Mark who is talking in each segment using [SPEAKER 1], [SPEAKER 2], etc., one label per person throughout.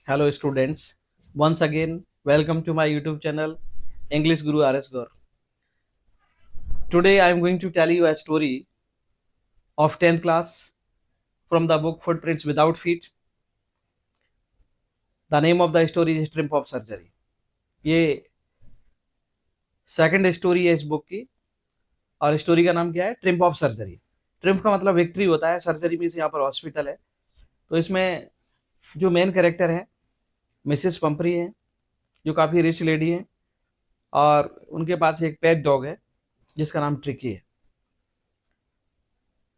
[SPEAKER 1] Hello, students. Once again, welcome to my YouTube channel, English Guru RS Gaur. Today, I am going to tell you a story of 10th class from the book Footprints Without Feet. The name of the story is Triumph of Surgery. ये second story है इस book की और story का नाम क्या है? Triumph of surgery. Triumph का मतलब विक्ट्री होता है, सर्जरी मीन्स यहाँ पर हॉस्पिटल है। तो इसमें जो मेन कैरेक्टर है मिसेस पंपरी है, जो काफ़ी रिच लेडी है और उनके पास एक पेट डॉग है जिसका नाम ट्रिकी है।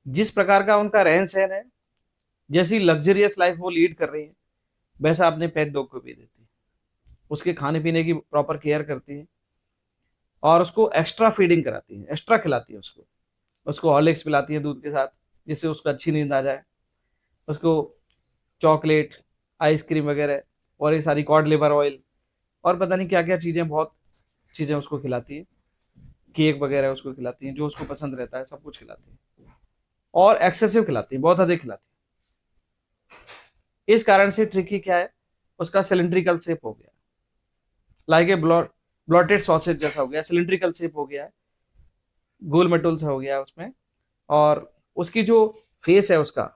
[SPEAKER 1] जिस प्रकार का उनका रहन सहन है, जैसी लग्जरियस लाइफ वो लीड कर रही है, वैसा अपने पेट डॉग को भी देती है। उसके खाने पीने की प्रॉपर केयर करती है और उसको एक्स्ट्रा फीडिंग कराती है, एक्स्ट्रा खिलाती है। उसको उसको हॉर्लिक्स पिलाती है दूध के साथ, जिससे उसको अच्छी नींद आ जाए। उसको चॉकलेट, आइसक्रीम वगैरह और ये सारी कॉड लिवर ऑयल और पता नहीं क्या क्या चीज़ें, बहुत चीज़ें उसको खिलाती है। केक वगैरह उसको खिलाती हैं, जो उसको पसंद रहता है सब कुछ खिलाती है और एक्सेसिव खिलाती है, बहुत अधिक खिलाती है। इस कारण से ट्रिकी क्या है, उसका सिलिंड्रिकल शेप हो गया, लाइक ए ब्लॉटेड सॉसेज जैसा हो गया, सिलिंड्रिकल शेप हो गया है, गोल मटोल सा हो गया है उसमें। और उसकी जो फेस है उसका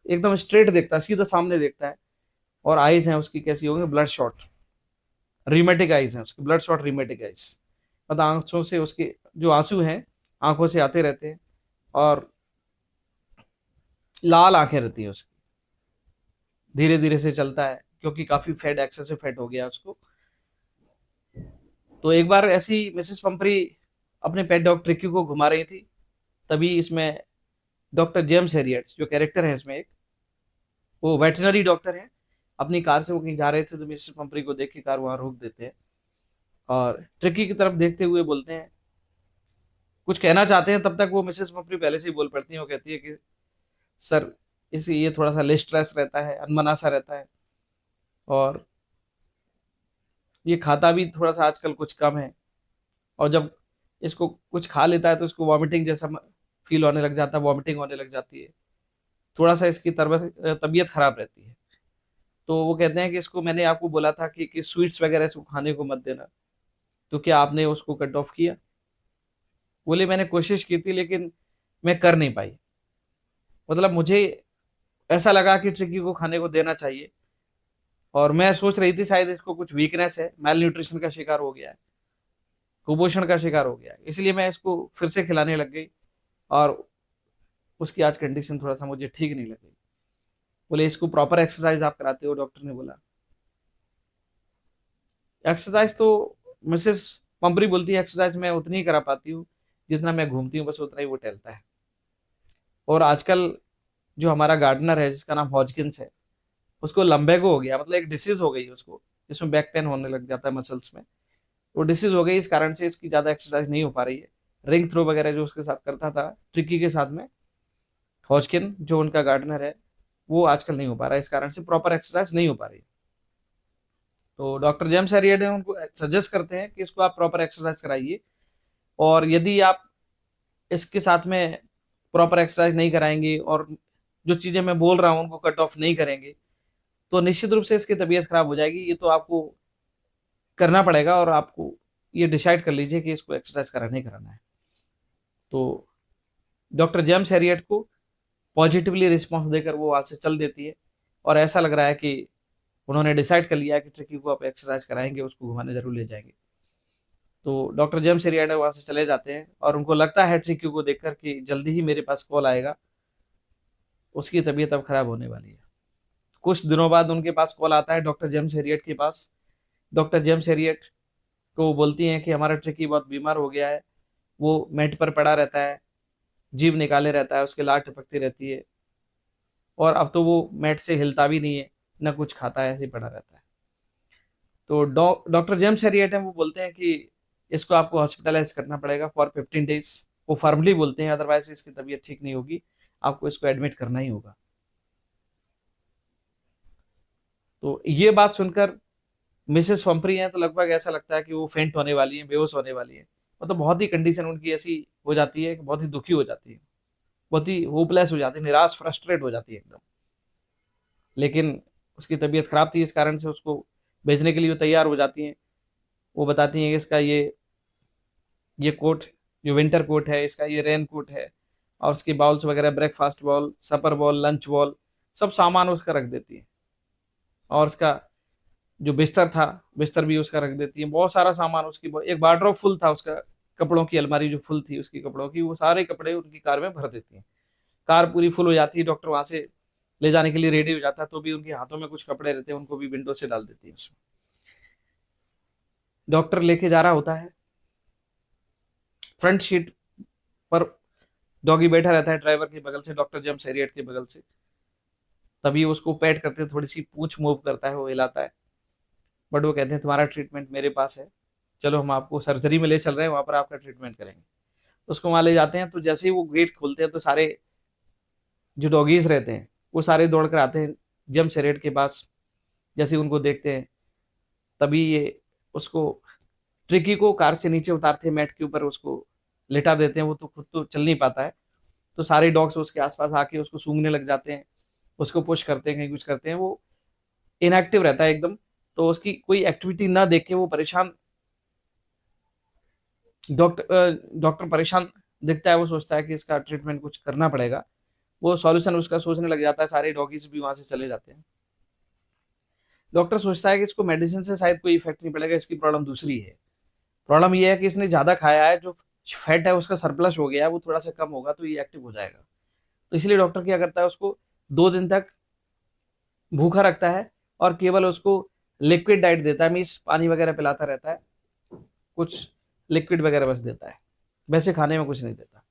[SPEAKER 1] एकदम स्ट्रेट देखता है, सीधा सामने देखता है। और आईज हैं उसकी कैसी होंगी? ब्लड शॉट रीमेटिक आईज हैं उसकी, ब्लड शॉट रीमेटिक आईज। मतलब आंखों से उसके जो आंसू हैं आंखों से आते रहते हैं और लाल आंखें रहती हैं उसकी। धीरे धीरे से चलता है क्योंकि काफी फैट, एक्सेसिव फैट हो गया उसको। तो एक बार ऐसी मिसेस पंपरी अपने पेट डॉग ट्रिकी को घुमा रही थी, तभी इसमें डॉक्टर जेम्स हेरियट्स जो कैरेक्टर है इसमें एक, वो वेटनरी डॉक्टर है। अपनी कार से वो कहीं जा रहे थे तो मिसेस पंपरी को देख के कार वहां रोक देते हैं और ट्रिकी की तरफ देखते हुए बोलते हैं, कुछ कहना चाहते हैं। तब तक वो मिसेस पंपरी पहले से ही बोल पड़ती है। वो कहती है कि सर, इसे ये थोड़ा सा लेस स्ट्रेस रहता है, अनमना सा रहता है और ये खाता भी थोड़ा सा आजकल कुछ कम है। और जब इसको कुछ खा लेता है तो इसको वॉमिटिंग जैसा फील होने लग जाता है, वॉमिटिंग होने लग जाती है। थोड़ा सा इसकी तबीयत खराब रहती है। तो वो कहते हैं कि इसको मैंने आपको बोला था कि स्वीट्स वगैरह इसको खाने को मत देना, तो क्या आपने उसको कट ऑफ किया? बोले मैंने कोशिश की थी लेकिन मैं कर नहीं पाई। मतलब मुझे ऐसा लगा कि ट्रिकी को खाने को देना चाहिए और मैं सोच रही थी शायद इसको कुछ वीकनेस है, मेल न्यूट्रिशन का शिकार हो गया है, कुपोषण का शिकार हो गया है, इसलिए मैं इसको फिर से खिलाने लग गई और उसकी आज कंडीशन थोड़ा सा मुझे ठीक नहीं लगी। बोले इसको प्रॉपर एक्सरसाइज आप कराते हो? डॉक्टर ने बोला एक्सरसाइज तो मिसेस पंपरी बोलती है एक्सरसाइज मैं उतनी ही करा पाती हूँ जितना मैं घूमती हूँ, बस उतना ही वो टहलता है। और आजकल जो हमारा गार्डनर है जिसका नाम हॉजकिंस है, उसको लंबेगो हो गया, मतलब एक डिसीज हो गई है उसको, जिसमें बैक पेन होने लग जाता है मसल्स में। वो डिसीज हो गई, इस कारण से इसकी ज्यादा एक्सरसाइज नहीं हो पा रही है। रिंग थ्रो वगैरह जो उसके साथ करता था ट्रिकी के साथ में, हॉजकिन जो उनका गार्डनर है, वो आजकल नहीं हो पा रहा है, इस कारण से प्रॉपर एक्सरसाइज नहीं हो पा रही। तो डॉक्टर जेम्स हैरियट है उनको सजेस्ट करते हैं कि इसको आप प्रॉपर एक्सरसाइज कराइए। और यदि आप इसके साथ में प्रॉपर एक्सरसाइज नहीं कराएंगे और जो चीजें मैं बोल रहा हूँ उनको कट ऑफ नहीं करेंगे, तो निश्चित रूप से इसकी तबीयत खराब हो जाएगी। ये तो आपको करना पड़ेगा और आपको ये डिसाइड कर लीजिए कि इसको एक्सरसाइज कराना ही कराना है। तो डॉक्टर जेम्स हैरियट को पॉजिटिवली रिस्पॉन्स देकर वो वहां से चल देती है और ऐसा लग रहा है कि उन्होंने डिसाइड कर लिया है कि ट्रिकी को आप एक्सरसाइज कराएंगे, उसको घुमाने जरूर ले जाएंगे। तो डॉक्टर जेम्स हैरियट वहां से चले जाते हैं और उनको लगता है ट्रिकी को देखकर कि जल्दी ही मेरे पास कॉल आएगा, उसकी तबीयत अब खराब होने वाली है। कुछ दिनों बाद उनके पास कॉल आता है डॉक्टर जेम्स हैरियट के पास। डॉक्टर जेम्स हैरियट को बोलती हैं कि हमारा ट्रिकी बहुत बीमार हो गया है, वो मेट पर पड़ा रहता है, जीभ निकाले रहता है, उसके लार टपकती रहती है और अब तो वो मेट से हिलता भी नहीं है, न कुछ खाता है, ऐसे ही पड़ा रहता है। तो डॉक्टर जेम्स हैरियट हैं वो बोलते हैं कि इसको आपको हॉस्पिटलाइज करना पड़ेगा फॉर 15 डेज। वो फॉर्मली बोलते हैं, अदरवाइज इसकी तबीयत ठीक नहीं होगी, आपको इसको एडमिट करना ही होगा। तो ये बात सुनकर मिसेस पंपरी हैं तो लगभग ऐसा लगता है कि वो फेंट होने वाली है, बेहोश होने वाली है। मतलब बहुत ही कंडीशन उनकी ऐसी हो जाती है कि बहुत ही दुखी हो जाती है, बहुत ही होपलेस हो जाती है, निराश, फ्रस्ट्रेट हो जाती है एकदम। लेकिन उसकी तबीयत खराब थी, इस कारण से उसको भेजने के लिए वो तैयार हो जाती हैं। वो बताती हैं कि इसका ये कोट, जो विंटर कोट है, इसका ये रेन कोट है, और उसकी बाउल्स वगैरह, ब्रेकफास्ट बाउल, सपर बाउल, लंच बाउल, सब सामान उसका रख देती है। और उसका जो बिस्तर था, बिस्तर भी उसका रख देती है। बहुत सारा सामान उसकी, एक वार्डरोब फुल था उसका, कपड़ों की अलमारी जो फुल थी उसकी कपड़ों की, वो सारे कपड़े उनकी कार में भर देती हैं। कार पूरी फुल हो जाती है, डॉक्टर वहां से ले जाने के लिए रेडी हो जाता है, तो भी उनके हाथों में कुछ कपड़े रहते हैं, उनको भी विंडो से डाल देती है उसमें। डॉक्टर लेके जा रहा होता है, फ्रंट सीट पर डॉगी बैठा रहता है ड्राइवर के बगल से, डॉक्टर जेम्स हैरियट के बगल से। तभी उसको पैट करते हैं, थोड़ी सी पूंछ मूव करता है, वो हिलाता है। बट वो कहते हैं तुम्हारा ट्रीटमेंट मेरे पास है, चलो हम आपको सर्जरी में ले चल रहे हैं, वहां पर आपका ट्रीटमेंट करेंगे। उसको वहां ले जाते हैं, तो जैसे ही वो गेट खोलते हैं तो सारे जो डॉगीज रहते हैं वो सारे दौड़ कर आते हैं जेम्स हैरियट के पास। जैसे ही उनको देखते हैं, तभी ये उसको, ट्रिकी को कार से नीचे उतारते हैं, मैट के ऊपर उसको लेटा देते हैं। वो तो खुद तो चल नहीं पाता है, तो सारे डॉग्स उसके आसपास आके उसको सूंघने लग जाते हैं, उसको पुश करते हैं, कहीं कुछ करते हैं। वो इनएक्टिव रहता है एकदम, तो उसकी कोई एक्टिविटी ना देख के वो परेशान, डॉक्टर परेशान दिखता है। वो सोचता है कि इसका ट्रीटमेंट कुछ करना पड़ेगा, वो सॉल्यूशन उसका सोचने लग जाता है। सारे डॉगीज भी वहां से चले जाते हैं। डॉक्टर सोचता है कि इसको मेडिसिन से शायद कोई इफेक्ट नहीं पड़ेगा, इसकी प्रॉब्लम दूसरी है। प्रॉब्लम ये है कि इसने ज्यादा खाया है, जो फैट है उसका सरप्लस हो गया है, वो थोड़ा सा कम होगा तो ये एक्टिव हो जाएगा। तो इसलिए डॉक्टर क्या करता है, उसको 2 दिन तक भूखा रखता है, और केवल उसको लिक्विड डाइट देता है, मीन्स पानी वगैरह पिलाता रहता है, कुछ लिक्विड वगैरह बस देता है, वैसे खाने में कुछ नहीं देता।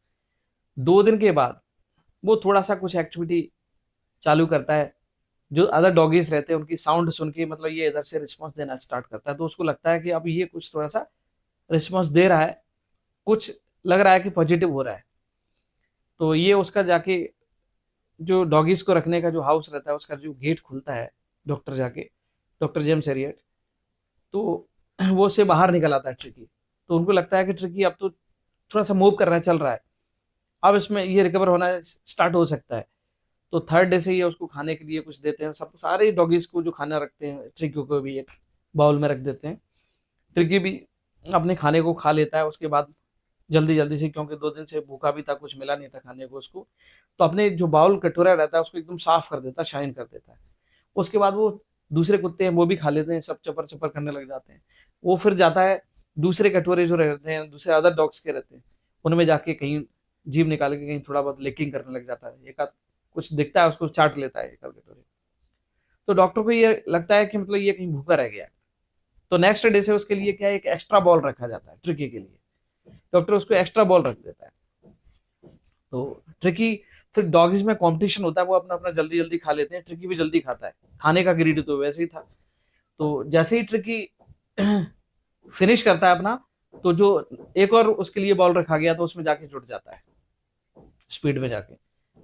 [SPEAKER 1] 2 दिन के बाद वो थोड़ा सा कुछ एक्टिविटी चालू करता है। जो अदर डॉगीज रहते हैं उनकी साउंड सुन के, मतलब ये इधर से रिस्पॉन्स देना स्टार्ट करता है, तो उसको लगता है कि अब ये कुछ थोड़ा सा रिस्पॉन्स दे रहा है, कुछ लग रहा है कि पॉजिटिव हो रहा है। तो ये उसका जाके, जो डॉगीज को रखने का जो हाउस रहता है उसका जो गेट खुलता है, डॉक्टर जाके, डॉक्टर जेम्स हैरियट, तो वो उससे बाहर निकल आता है ट्रिकी। तो उनको लगता है कि ट्रिकी अब तो थोड़ा सा मूव कर रहा है, चल रहा है, अब इसमें ये रिकवर होना स्टार्ट हो सकता है। तो थर्ड डे से ये उसको खाने के लिए कुछ देते हैं, सब सारे डॉगीज को जो खाना रखते हैं, ट्रिकी को भी एक बाउल में रख देते हैं। ट्रिकी भी अपने खाने को खा लेता है उसके बाद, जल्दी जल्दी से, क्योंकि 2 दिन से भूखा भी था, कुछ मिला नहीं था खाने को उसको। तो अपने जो बाउल कटोरा रहता है उसको एकदम साफ कर देता है, शाइन कर देता है। उसके बाद वो दूसरे कुत्ते हैं वो भी खा लेते हैं, सब चपर चपर करने लग जाते हैं। वो फिर जाता है, दूसरे कटोरे जो रहते हैं, दूसरे अदर डॉग्स के रहते हैं, उनमें जाके कहीं जीभ निकाल के कहीं थोड़ा बहुत लिकिंग करने लग जाता है, एक आध कुछ दिखता है उसको चाट लेता है एक आध कटोरे। तो डॉक्टर को ये लगता है कि मतलब ये कहीं भूखा रह गया है। तो नेक्स्ट डे से उसके लिए क्या है, एक एक्स्ट्रा बॉल रखा जाता है ट्रिकी के लिए। डॉक्टर उसको एक्स्ट्रा बॉल रख देता है। तो ट्रिकी, फिर डॉगीज में कंपटीशन होता है, वो अपना अपना जल्दी जल्दी खा लेते हैं, ट्रिकी भी जल्दी खाता है, खाने का ग्रीडी तो वैसे ही था। तो जैसे ही ट्रिकी फिनिश करता है अपना, तो जो एक और उसके लिए बॉल रखा गया तो उसमें जाके जुट जाता है, स्पीड में जाके।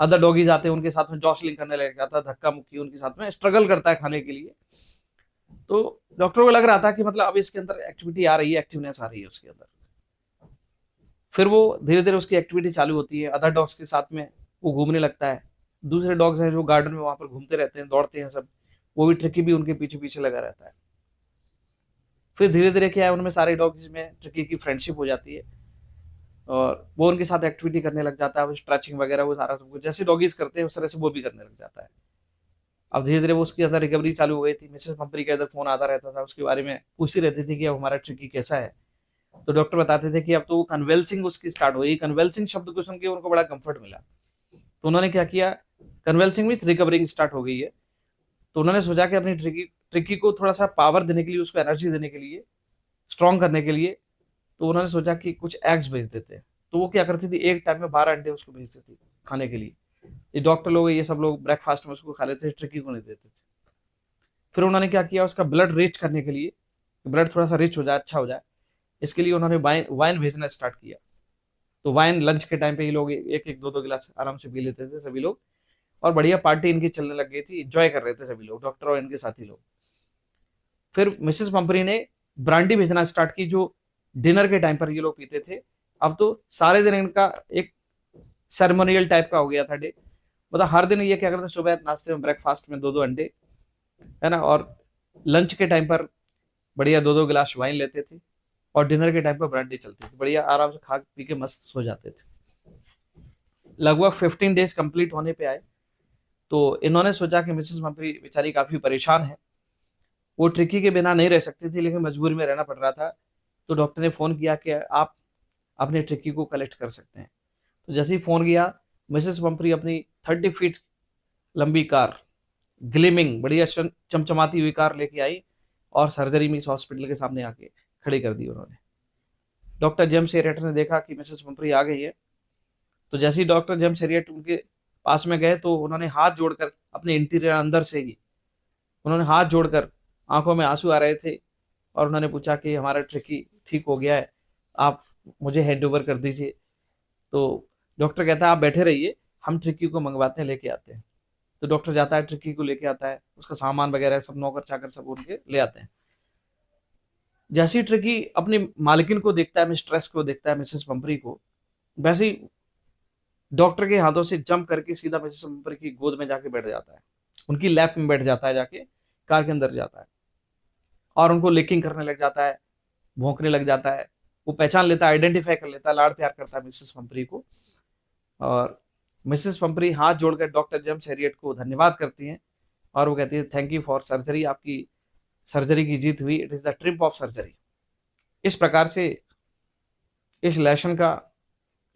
[SPEAKER 1] अदर डॉगीज आते हैं उनके साथ में, जॉसलिंग करने लग जाता है, धक्का मुक्की उनके साथ में, स्ट्रगल करता है खाने के लिए। तो डॉक्टर को लग रहा था कि मतलब अब इसके अंदर एक्टिविटी आ रही है, एक्टिवनेस आ रही है उसके अंदर। फिर वो धीरे धीरे उसकी एक्टिविटी चालू होती है, अदर डॉग्स के साथ में वो घूमने लगता है। दूसरे डॉग्स हैं जो गार्डन में वहां पर घूमते रहते हैं, दौड़ते हैं सब, वो भी ट्रिकी भी उनके पीछे पीछे लगा रहता है। फिर धीरे धीरे क्या है, उनमें सारे डॉग्स में ट्रिकी की फ्रेंडशिप हो जाती है, और वो उनके साथ एक्टिविटी करने लग जाता है, वो स्ट्रेचिंग वगैरह वो सारा सब कुछ जैसे डॉगीज करते हैं उस तरह से वो भी करने लग जाता है। अब धीरे धीरे वो उसके अंदर रिकवरी चालू हो गई थी। मिसेस पंपरी का इधर फोन आता रहता था, उसके बारे में पूछती रहती थी कि अब हमारा ट्रिकी कैसा है। तो डॉक्टर बताते थे कि अब तो कन्वेल्सिंग उसकी स्टार्ट हुई। कन्वेल्सिंग शब्द को सुन के उनको बड़ा कंफर्ट मिला, तो उन्होंने क्या किया, कन्वेल्सिंग में रिकवरिंग स्टार्ट हो गई है, तो उन्होंने सोचा कि अपनी ट्रिकी ट्रिकी को थोड़ा सा पावर देने के लिए, उसको एनर्जी देने के लिए, स्ट्रॉन्ग करने के लिए, तो उन्होंने सोचा कि कुछ एग्स भेज देते हैं। तो वो क्या करती थी, एक टाइम में 12 अंडे उसको भेजती थी खाने के लिए। ये डॉक्टर लोग, ये सब लोग ब्रेकफास्ट में उसको खा लेते थे, ट्रिकी को नहीं देते थे। फिर उन्होंने क्या किया, उसका ब्लड रिच करने के लिए, ब्लड थोड़ा सा रिच हो जाए, अच्छा हो जाए, इसके लिए उन्होंने वाइन वाइन भेजना स्टार्ट किया। तो वाइन लंच के टाइम पे ये लोग एक एक दो दो गिलास आराम से पी लेते थे सभी लोग, और बढ़िया पार्टी इनकी चलने लग गई थी, एंजॉय कर रहे थे सभी लोग, डॉक्टर और इनके साथी लोग। फिर मिसेस पंपरी ने ब्रांडी भेजना स्टार्ट की, जो डिनर के टाइम पर ये लोग पीते थे। अब तो सारे दिन इनका एक सेरेमोनियल टाइप का हो गया था डे। मतलब हर दिन ये क्या करते, सुबह नाश्ते में ब्रेकफास्ट में 2-2 अंडे, है ना। और लंच के टाइम पर बढ़िया 2-2 गिलास वाइन लेते थे, और डिनर के टाइम पर ब्रांडी चलती थी, बढ़िया आराम से खा पी के मस्त सो जाते थे। लगभग 15 डेज कंप्लीट होने पे आए, तो इन्होंने सोचा कि मिसेस मम्फरी बेचारी काफी परेशान है, वो ट्रिकी के बिना नहीं रह सकती थी, लेकिन मजबूरी में रहना पड़ रहा था। तो डॉक्टर ने फोन किया कि आप अपने ट्रिकी को कलेक्ट कर सकते हैं। तो जैसे ही फोन किया, मिसेस मम्फरी अपनी 30 फीट लंबी कार, ग्लिमिंग बढ़िया चमचमाती हुई कार लेके आई, और सर्जरी में इस हॉस्पिटल के सामने आके खड़ी कर दी उन्होंने। डॉक्टर जेम्स एरियट ने देखा कि मिसेस मम्फरी आ गई है, तो जैसे ही डॉक्टर जेम्स एरियट उनके पास में गए, तो उन्होंने हाथ जोड़कर अपने इंटीरियर अंदर से ही उन्होंने हाथ जोड़कर, आंखों में आंसू आ रहे थे, और उन्होंने पूछा कि हमारा ट्रिकी ठीक हो गया है, आप मुझे हैंड ओवर कर दीजिए। तो डॉक्टर कहता है आप बैठे रहिए, हम ट्रिकी को मंगवाते हैं, लेके आते हैं। तो डॉक्टर जाता है, ट्रिकी को लेके आता है, उसका सामान वगैरह सब नौकर चाकर सब उनके ले आते हैं। जैसे ही ट्रिकी अपनी मालकिन को देखता है, मिस्ट्रेस को देखता है, मिसेस पंपरी को, वैसे ही डॉक्टर के हाथों से जंप करके सीधा मिसेस पंपरी की गोद में जाके बैठ जाता है, उनकी लैप में बैठ जाता है, जाके कार के अंदर जाता है, और उनको लिकिंग करने लग जाता है, भौंकने लग जाता है। वो पहचान लेता है, आइडेंटिफाई कर लेता है, लाड़ प्यार करता है मिसेस पंपरी को। और मिसेस पंपरी हाथ जोड़कर डॉक्टर जेम्स हैरियट को धन्यवाद करती हैं, और वो कहती है थैंक यू फॉर सर्जरी, आपकी सर्जरी की जीत हुई, it is the triumph of surgery. इस प्रकार से इस लेसन का,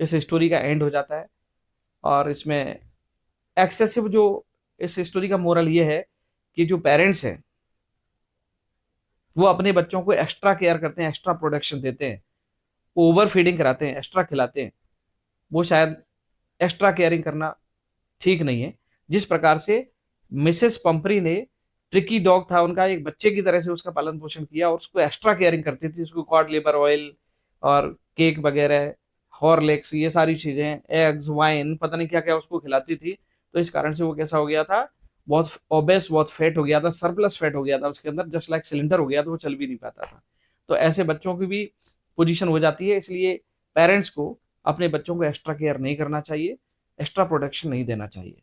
[SPEAKER 1] इस स्टोरी का एंड हो जाता है। और इसमें एक्सेसिव जो, इस स्टोरी का मोरल ये है कि जो पेरेंट्स हैं वो अपने बच्चों को एक्स्ट्रा केयर करते हैं, एक्स्ट्रा प्रोटेक्शन देते हैं, ओवर फीडिंग कराते हैं, एक्स्ट्रा खिलाते हैं, वो शायद एक्स्ट्रा केयरिंग करना ठीक नहीं है। जिस प्रकार से मिसेस पंपरी ने, ट्रिकी डॉग था उनका, एक बच्चे की तरह से उसका पालन पोषण किया, और उसको एक्स्ट्रा केयरिंग करती थी, उसको कॉड लिवर ऑयल और केक वगैरह, हॉर्लिक्स, ये सारी चीजें, एग्स, वाइन, पता नहीं क्या क्या उसको खिलाती थी। तो इस कारण से वो कैसा हो गया था, बहुत ओबेस, बहुत फैट हो गया था, सरप्लस फैट हो गया था उसके अंदर, जस्ट लाइक सिलेंडर हो गया था, वो चल भी नहीं पाता था। तो ऐसे बच्चों की भी पोजीशन हो जाती है, इसलिए पेरेंट्स को अपने बच्चों को एक्स्ट्रा केयर नहीं करना चाहिए, एक्स्ट्रा प्रोटेक्शन नहीं देना चाहिए।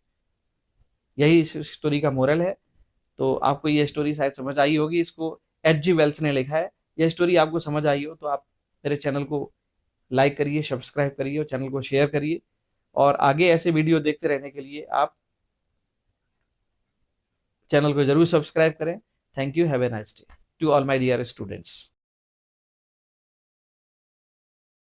[SPEAKER 1] यही इस स्टोरी का मोरल है। तो आपको ये स्टोरी शायद समझ आई होगी, इसको एच जी वेल्स ने लिखा है। ये स्टोरी आपको समझ आई हो तो आप मेरे चैनल को लाइक करिए, सब्सक्राइब करिए, और चैनल को शेयर करिए, और आगे ऐसे वीडियो देखते रहने के लिए आप चैनल को जरूर सब्सक्राइब करें। Thank you, have a nice day to all my dear students.